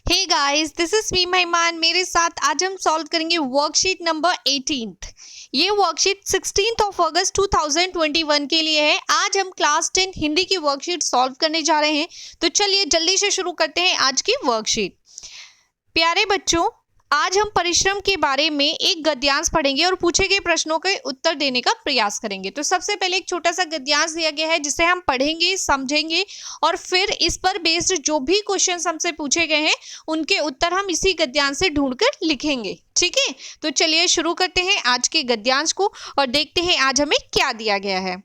Hey guys, this is me Mehman. मेरे साथ आज हम सॉल्व करेंगे वर्कशीट नंबर 18। ये वर्कशीट 16 अगस्त 2021 के लिए है। आज हम क्लास 10 हिंदी की वर्कशीट सॉल्व करने जा रहे हैं। तो चलिए जल्दी से शुरू करते हैं आज की वर्कशीट। प्यारे बच्चों, आज हम परिश्रम के बारे में एक गद्यांश पढ़ेंगे और पूछे गए प्रश्नों के उत्तर देने का प्रयास करेंगे। तो सबसे पहले एक छोटा सा गद्यांश दिया गया है जिसे हम पढ़ेंगे, समझेंगे और फिर इस पर बेस्ड जो भी क्वेश्चन हमसे पूछे गए हैं उनके उत्तर हम इसी गद्यांश से ढूंढकर लिखेंगे। ठीक है, तो चलिए शुरू करते हैं आज के गद्यांश को और देखते हैं आज हमें क्या दिया गया है।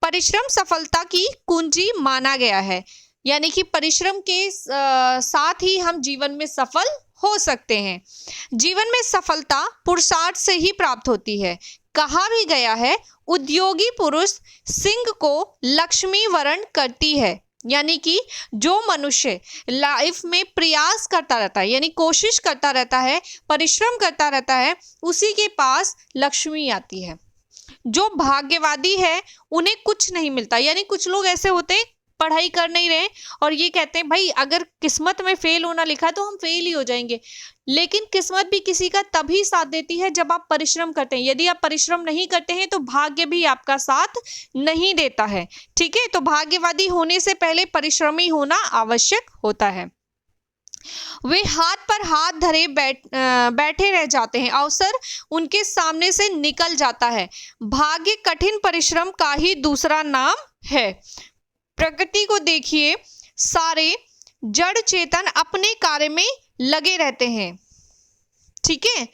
परिश्रम सफलता की कुंजी माना गया है, यानी कि परिश्रम के साथ ही हम जीवन में सफल हो सकते हैं। जीवन में सफलता पुरुषार्थ से ही प्राप्त होती है। कहा भी गया है, उद्योगी पुरुष सिंह को लक्ष्मी वरण करती है, यानी कि जो मनुष्य लाइफ में प्रयास करता रहता है, यानी कोशिश करता रहता है, परिश्रम करता रहता है, उसी के पास लक्ष्मी आती है। जो भाग्यवादी है उन्हें कुछ नहीं मिलता, यानी कुछ लोग ऐसे होते हैं पढ़ाई कर नहीं रहे और ये कहते हैं भाई अगर किस्मत में फेल होना लिखा तो हम फेल ही हो जाएंगे। लेकिन किस्मत भी किसी का तभी साथ देती है जब आप परिश्रम करते हैं। यदि आप परिश्रम नहीं करते हैं तो भाग्य भी आपका साथ नहीं देता है। ठीक है, तो भाग्यवादी होने से पहले परिश्रमी होना आवश्यक होता है। वे हाथ पर हाथ धरे बैठे रह जाते हैं, अवसर उनके सामने से निकल जाता है। भाग्य कठिन परिश्रम का ही दूसरा नाम है। प्रकृति को देखिए, सारे जड़ चेतन अपने कार्य में लगे रहते हैं। ठीक है,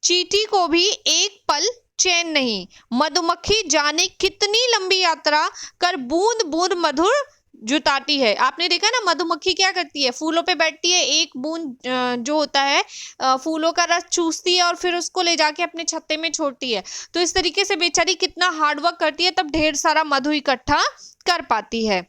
चींटी को भी एक पल चैन नहीं। मधुमक्खी जाने कितनी लंबी यात्रा कर बूंद बूंद मधुर जुटाती है। आपने देखा ना, मधुमक्खी क्या करती है, फूलों पे बैठती है, एक बूंद जो होता है फूलों का रस चूसती है और फिर उसको ले जाके अपने छत्ते में छोड़ती है। तो इस तरीके से बेचारी कितना हार्डवर्क करती है, तब ढेर सारा मधु इकट्ठा कर पाती है।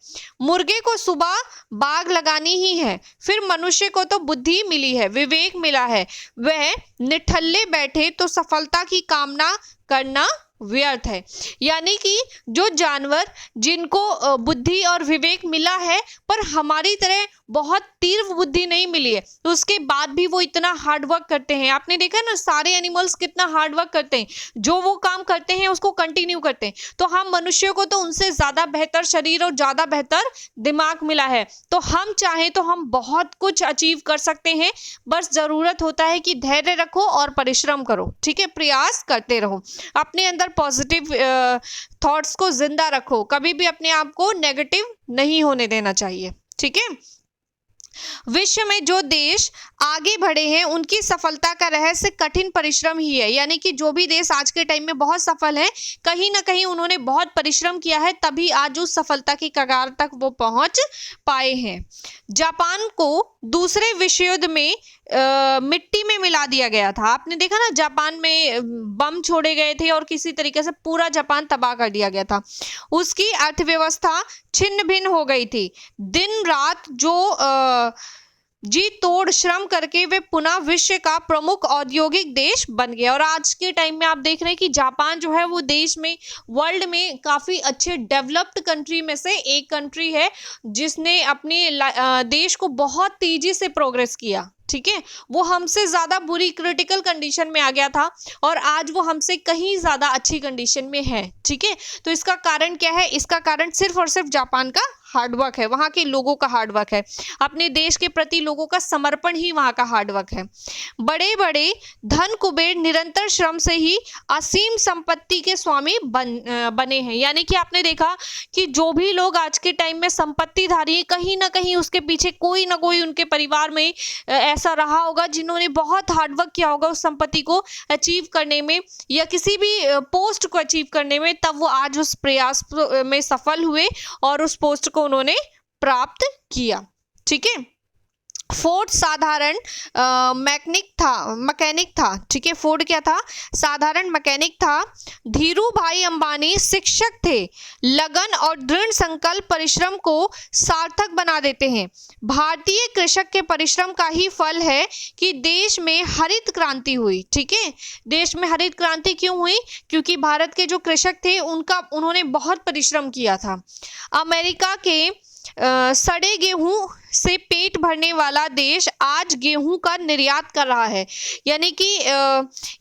मुर्गे को सुबह बाग लगानी ही है, फिर मनुष्य को तो बुद्धि मिली है, विवेक मिला है। वह निठल्ले बैठे तो सफलता की कामना करना व्यर्थ है। यानी कि जो जानवर जिनको बुद्धि और विवेक मिला है पर हमारी तरह बहुत तीव्र बुद्धि नहीं मिली है, तो उसके बाद भी वो इतना हार्डवर्क करते हैं। आपने देखा ना, सारे एनिमल्स कितना हार्डवर्क करते हैं, जो वो काम करते हैं उसको कंटिन्यू करते हैं। तो हम मनुष्यों को तो उनसे ज़्यादा बेहतर शरीर और ज़्यादा बेहतर दिमाग मिला है, तो हम चाहें तो हम बहुत कुछ अचीव कर सकते हैं। बस ज़रूरत होता है कि धैर्य रखो और परिश्रम करो। ठीक है, प्रयास करते रहो, अपने अंदर पॉजिटिव थॉट्स को जिंदा रखो, कभी भी अपने आप को नेगेटिव नहीं होने देना चाहिए। ठीक है, विश्व में जो देश आगे बढ़े हैं उनकी सफलता का रहस्य कठिन परिश्रम ही है। यानी कि जो भी देश आज के टाइम में बहुत सफल है, कहीं ना कहीं उन्होंने बहुत परिश्रम किया है, तभी आज उस सफलता की कगार तक वो पहुंच पाए हैं। जापान को दूसरे विश्व युद्ध में मिट्टी में मिला दिया गया था। आपने देखा ना, जापान में बम छोड़े गए थे और किसी तरीके से पूरा जापान तबाह कर दिया गया था। उसकी अर्थव्यवस्था छिन्न भिन्न हो गई थी। दिन रात जो जी तोड़ श्रम करके वे पुनः विश्व का प्रमुख औद्योगिक देश बन गया। और आज के टाइम में आप देख रहे हैं कि जापान जो है वो देश में, वर्ल्ड में काफ़ी अच्छे डेवलप्ड कंट्री में से एक कंट्री है जिसने अपने देश को बहुत तेजी से प्रोग्रेस किया। ठीक है, वो हमसे ज़्यादा बुरी क्रिटिकल कंडीशन में आ गया था और आज वो हमसे कहीं ज़्यादा अच्छी कंडीशन में है। ठीक है, तो इसका कारण क्या है? इसका कारण सिर्फ और सिर्फ जापान का हार्डवर्क है, वहाँ के लोगों का हार्डवर्क है, अपने देश के प्रति लोगों का समर्पण ही वहाँ का हार्डवर्क है। बड़े बड़े धन कुबेर निरंतर श्रम से ही असीम संपत्ति के स्वामी बने हैं। यानी कि आपने देखा कि जो भी लोग आज के टाइम में संपत्तिधारी है, कहीं ना कहीं उसके पीछे कोई ना कोई उनके परिवार में ऐसा रहा होगा जिन्होंने बहुत हार्डवर्क किया होगा उस संपत्ति को अचीव करने में या किसी भी पोस्ट को अचीव करने में, तब वो आज उस प्रयास में सफल हुए और उस पोस्ट को उन्होंने प्राप्त किया। ठीक है, फोर्ड साधारण मैकेनिक था। ठीक है, फोर्ड क्या था? साधारण मैकेनिक था। धीरू भाई अंबानी शिक्षक थे। लगन और दृढ़ संकल्प परिश्रम को सार्थक बना देते हैं। भारतीय कृषक के परिश्रम का ही फल है कि देश में हरित क्रांति हुई। ठीक है, देश में हरित क्रांति क्यों हुई? क्योंकि भारत के जो कृषक थे उन्होंने बहुत परिश्रम किया था। अमेरिका के सड़े गेहूं से पेट भरने वाला देश आज गेहूं का निर्यात कर रहा है। यानी कि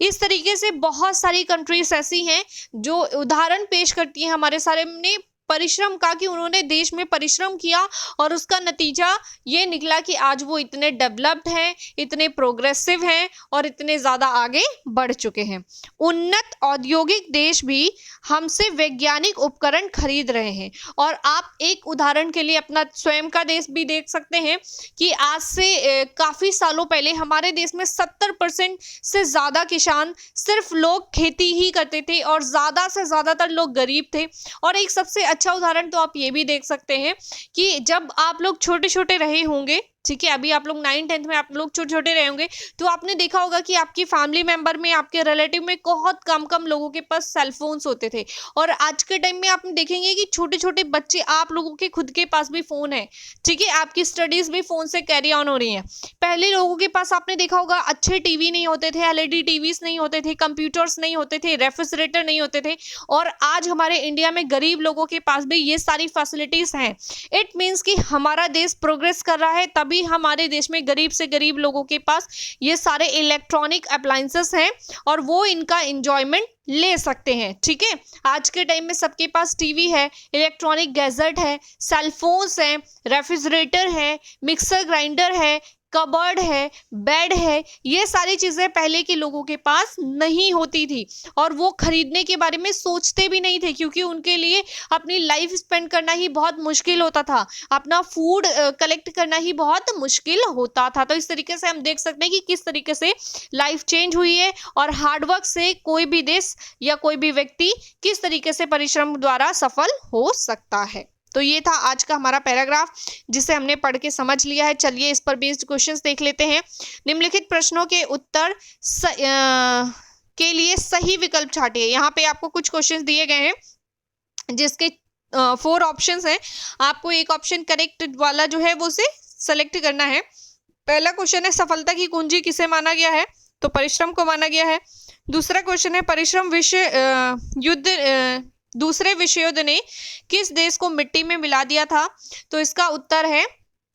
इस तरीके से बहुत सारी कंट्रीज ऐसी हैं जो उदाहरण पेश करती हैं हमारे सामने परिश्रम का, कि उन्होंने देश में परिश्रम किया और उसका नतीजा ये निकला कि आज वो इतने डेवलप्ड हैं, इतने प्रोग्रेसिव हैं और इतने ज़्यादा आगे बढ़ चुके हैं। उन्नत औद्योगिक देश भी हमसे वैज्ञानिक उपकरण खरीद रहे हैं। और आप एक उदाहरण के लिए अपना स्वयं का देश भी देख सकते हैं कि आज से काफ़ी सालों पहले हमारे देश में 70% से ज़्यादा किसान, सिर्फ लोग खेती ही करते थे और ज़्यादा से ज़्यादातर लोग गरीब थे। और एक सबसे अच्छा उदाहरण तो आप ये भी देख सकते हैं कि जब आप लोग छोटे छोटे रहे होंगे, ठीक है, अभी आप लोग 9th-10th में आप लोग छोटे छोटे रहे होंगे, तो आपने देखा होगा कि आपकी फैमिली मेंबर में, आपके रिलेटिव में बहुत कम लोगों के पास सेलफोन्स होते थे। और आज के टाइम में आप देखेंगे कि छोटे छोटे बच्चे, आप लोगों के खुद के पास भी फ़ोन है, ठीक है, आपकी स्टडीज़ भी फ़ोन से कैरी ऑन हो रही हैं। पहले लोगों के पास आपने देखा होगा अच्छे टीवी नहीं होते थे, एलईडी टीवीज़ नहीं होते थे, कंप्यूटर्स नहीं होते थे, रेफ्रिजरेटर नहीं होते थे। और आज हमारे इंडिया में गरीब लोगों के पास भी ये सारी फैसिलिटीज़ हैं। इट मीन्स कि हमारा देश प्रोग्रेस कर रहा है, तभी हमारे देश में गरीब से गरीब लोगों के पास ये सारे इलेक्ट्रॉनिक अप्लायंसेस हैं और वो इनका एंजॉयमेंट ले सकते हैं। ठीक है, आज के टाइम में सबके पास टीवी है, इलेक्ट्रॉनिक गैजेट है, सेलफोन्स हैं, रेफ्रिजरेटर है, मिक्सर ग्राइंडर है, कबर्ड है, बेड है। ये सारी चीज़ें पहले के लोगों के पास नहीं होती थी और वो खरीदने के बारे में सोचते भी नहीं थे, क्योंकि उनके लिए अपनी लाइफ स्पेंड करना ही बहुत मुश्किल होता था, अपना फूड कलेक्ट करना ही बहुत मुश्किल होता था। तो इस तरीके से हम देख सकते हैं कि किस तरीके से लाइफ चेंज हुई है और हार्डवर्क से कोई भी देश या कोई भी व्यक्ति किस तरीके से परिश्रम द्वारा सफल हो सकता है। तो ये था आज का हमारा पैराग्राफ, जिसे हमने पढ़ के समझ लिया है। चलिए इस पर बेस्ड क्वेश्चंस देख लेते हैं। निम्नलिखित प्रश्नों के उत्तर के लिए सही विकल्प छांटिए। यहाँ पे आपको कुछ क्वेश्चंस दिए गए हैं जिसके 4 ऑप्शंस हैं। आपको एक ऑप्शन करेक्ट वाला जो है वो से सेलेक्ट करना है। पहला क्वेश्चन है, सफलता की कुंजी किसे माना गया है? तो परिश्रम को माना गया है। दूसरा क्वेश्चन है, परिश्रम दूसरे विश्व युद्ध ने किस देश को मिट्टी में मिला दिया था? तो इसका उत्तर है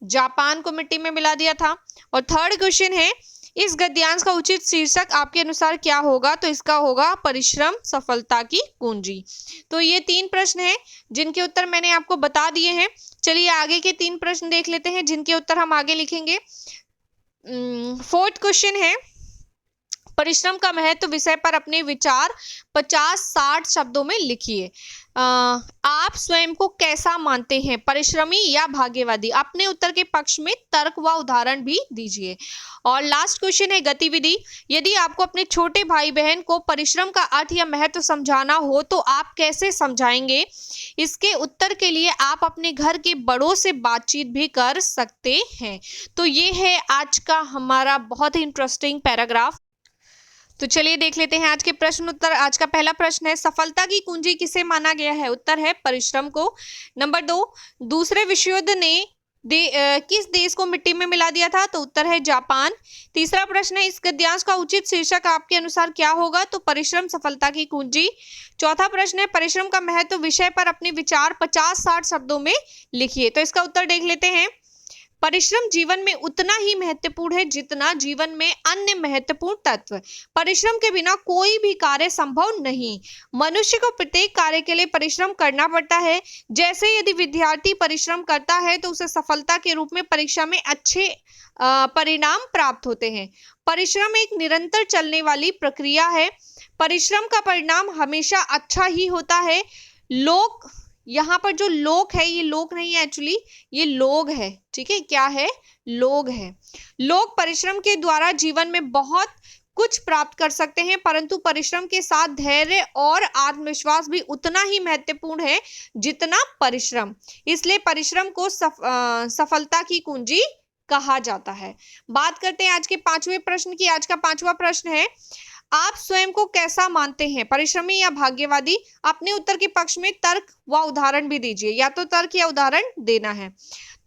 जापान को मिट्टी में मिला दिया था। और थर्ड क्वेश्चन है, इस गद्यांश का उचित शीर्षक आपके अनुसार क्या होगा? तो इसका होगा परिश्रम सफलता की कुंजी। तो ये 3 प्रश्न हैं जिनके उत्तर मैंने आपको बता दिए हैं। चलिए आगे के 3 प्रश्न देख लेते हैं जिनके उत्तर हम आगे लिखेंगे। 4th क्वेश्चन है, परिश्रम का महत्व विषय पर अपने विचार 50-60 शब्दों में लिखिए। आप स्वयं को कैसा मानते हैं, परिश्रमी या भाग्यवादी? अपने उत्तर के पक्ष में तर्क व उदाहरण भी दीजिए। और लास्ट क्वेश्चन है, गतिविधि। यदि आपको अपने छोटे भाई बहन को परिश्रम का अर्थ या महत्व समझाना हो तो आप कैसे समझाएंगे? इसके उत्तर के लिए आप अपने घर के बड़ों से बातचीत भी कर सकते हैं। तो ये है आज का हमारा बहुत ही इंटरेस्टिंग पैराग्राफ। तो चलिए देख लेते हैं आज के प्रश्न उत्तर। आज का पहला प्रश्न है, सफलता की कुंजी किसे माना गया है? उत्तर है परिश्रम को। नंबर 2, दूसरे विश्व युद्ध ने किस देश को मिट्टी में मिला दिया था? तो उत्तर है जापान। तीसरा प्रश्न है, इस गद्यांश का उचित शीर्षक आपके अनुसार क्या होगा? तो परिश्रम सफलता की कुंजी। चौथा प्रश्न है, परिश्रम का महत्व विषय पर अपने विचार 50-60 शब्दों में लिखिए। तो इसका उत्तर देख लेते हैं। परिश्रम जीवन में उतना ही महत्वपूर्ण है जितना जीवन में अन्य महत्वपूर्ण तत्व। परिश्रम के बिना कोई भी कार्य संभव नहीं। मनुष्य को प्रत्येक कार्य के लिए परिश्रम करना पड़ता है। जैसे यदि विद्यार्थी परिश्रम करता है तो उसे सफलता के रूप में परीक्षा में अच्छे परिणाम प्राप्त होते हैं। परिश्रम एक निरंतर चलने वाली प्रक्रिया है। परिश्रम का परिणाम हमेशा अच्छा ही होता है। लोग, यहाँ पर जो लोग है, ये लोग नहीं है एक्चुअली, ये लोग है। ठीक है, क्या है? लोग है। लोग परिश्रम के द्वारा जीवन में बहुत कुछ प्राप्त कर सकते हैं, परंतु परिश्रम के साथ धैर्य और आत्मविश्वास भी उतना ही महत्वपूर्ण है जितना परिश्रम। इसलिए परिश्रम को सफलता की कुंजी कहा जाता है। बात करते हैं आज के 5वें प्रश्न की। आज का 5वां प्रश्न है, आप स्वयं को कैसा मानते हैं, परिश्रमी या भाग्यवादी? अपने उत्तर के पक्ष में तर्क व उदाहरण भी दीजिए। या तो तर्क या उदाहरण देना है।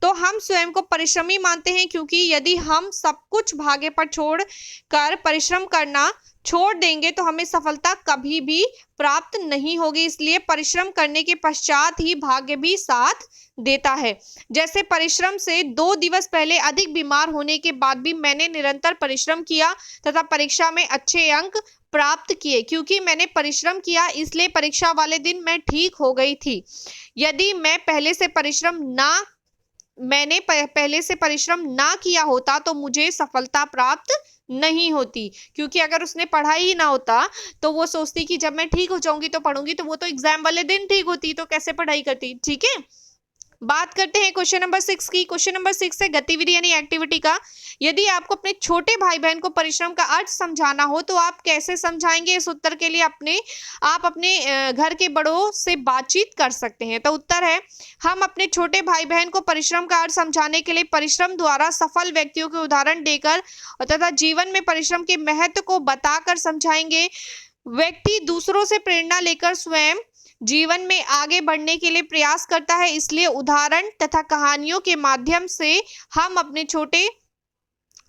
तो हम स्वयं को परिश्रमी मानते हैं क्योंकि यदि हम सब कुछ भाग्य पर छोड़ कर परिश्रम करना छोड़ देंगे तो हमें सफलता कभी भी प्राप्त नहीं होगी। इसलिए परिश्रम करने के पश्चात ही भाग्य भी साथ देता है। जैसे परिश्रम से 2 दिवस पहले अधिक बीमार होने के बाद भी मैंने निरंतर परिश्रम किया तथा परीक्षा में अच्छे अंक प्राप्त किए। क्योंकि मैंने परिश्रम किया इसलिए परीक्षा वाले दिन मैं ठीक हो गई थी। यदि मैं पहले से परिश्रम ना किया होता तो मुझे सफलता प्राप्त नहीं होती। क्योंकि अगर उसने पढ़ा ही ना होता तो वो सोचती कि जब मैं ठीक हो जाऊंगी तो पढ़ूंगी, तो वो तो एग्जाम वाले दिन ठीक होती, तो कैसे पढ़ाई करती। ठीक है, बात करते हैं क्वेश्चन नंबर 6 की। क्वेश्चन नंबर 6 है गतिविधि यानी एक्टिविटी का। यदि आपको अपने छोटे भाई बहन को परिश्रम का अर्थ समझाना हो तो आप कैसे समझाएंगे? इस उत्तर के लिए आप अपने घर के बड़ों से बातचीत कर सकते हैं। तो उत्तर है, हम अपने छोटे भाई बहन को परिश्रम का अर्थ समझाने के लिए परिश्रम द्वारा सफल व्यक्तियों के उदाहरण देकर तथा जीवन में परिश्रम के महत्व को बताकर समझाएंगे। व्यक्ति दूसरों से प्रेरणा लेकर स्वयं जीवन में आगे बढ़ने के लिए प्रयास करता है। इसलिए उदाहरण तथा कहानियों के माध्यम से हम अपने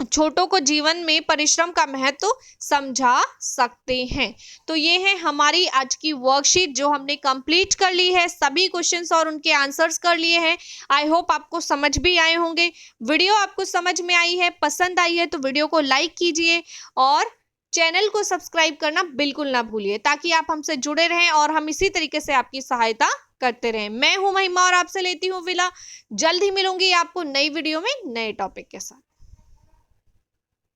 छोटों को जीवन में परिश्रम का महत्व समझा सकते हैं। तो ये है हमारी आज की वर्कशीट जो हमने कंप्लीट कर ली है। सभी क्वेश्चंस और उनके आंसर्स कर लिए हैं। आई होप आपको समझ भी आए होंगे। वीडियो आपको समझ में आई है, पसंद आई है तो वीडियो को लाइक कीजिए और चैनल को सब्सक्राइब करना बिल्कुल ना भूलिए, ताकि आप हमसे जुड़े रहें और हम इसी तरीके से आपकी सहायता करते रहें। मैं हूं महिमा और आपसे लेती हूं विदा। जल्द ही मिलूंगी आपको नई वीडियो में नए टॉपिक के साथ।